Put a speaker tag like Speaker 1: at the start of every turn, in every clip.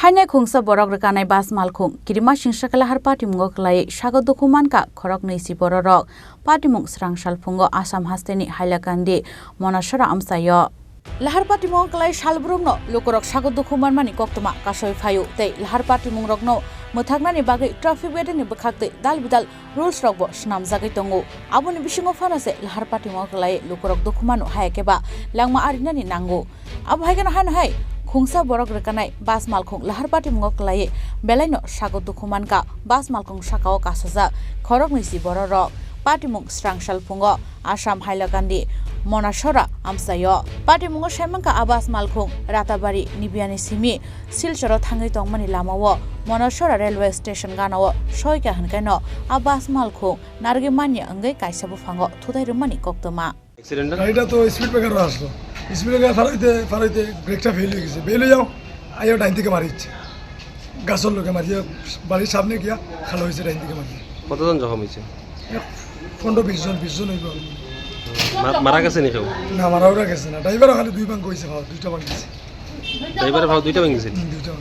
Speaker 1: Hainai khungsa borok rekanai bas Malkhung kirima singsa Lahar Patimungo Kwlaiwi Sago Dukho Mankha Khorang neisi borok Patimung srang salpungo Assam hasteni Hailakandi Manachara Amchaio Lahar Patimungo Kwlaiwi salbrumno lukorok Sago Dukho manmani koktoma kasoi phayu tei Lahar Patimung rokno mothaknani bagai traffic wedeni bkhakte dalbidal rules rokbo snamjagai tongo aboni bisingo phanase Lahar Patimungo Kwlaiwi lukorok Dukho manu hayakeba langma arinani nango abo haigana hai khungsa borok rekanai bas Malkhung Lahar Patimungo Kwlaiwi belaino Sago Dukho Mankha bas Malkhung sakao kasajak khorok neisi borok Patimung srang salpungo Assam Hailakandi Manachara Amchaio Patimungo Saimangkha abas Malkhung Ratabari Nibiani Simi Silcharo thangai tongmani lamao Manachara railway station ganao soika hankaino abas Malkhung nargi manya angai kaisabo phango thudai rumani koktoma
Speaker 2: গাড়িটা তো speed breaker আসলো speed breaker ফারাইতে ব্রেকটা fail হয়ে গেছে fail হয়ে যাও আইও ডাইন থেকে মারিচ্ছে গাছের লোকে মারিয়ে বাড়ির সামনে গিয়া খালো হয়েছে ডাইন থেকে মারিয়ে
Speaker 3: কতজন জখম হয়েছে
Speaker 2: 15-20 জন হইব
Speaker 3: মারা গেছে নি কেউ
Speaker 2: না মারাও গেছে না ড্রাইভারও খালি দুই ভাঙ কইছে ভাও দুইটা ভাঙ গেছে
Speaker 3: ড্রাইভারের ভাও দুইটা ভাঙিছে
Speaker 2: দুইটা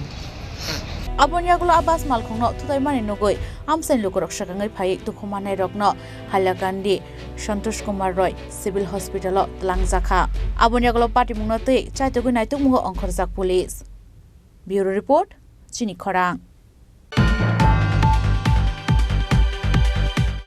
Speaker 1: Abonyagulo abas Malkhungno thudai mani nogoi amsain lukorok sakangai phai Dukho manai rokno Hailakandi Santosh Kumar Roy Civil Hospital tlangjaka Abonyagulo Patimungno tei chaitogoi naitukmungo ongkhorjak police Bureau Report Chini Khorang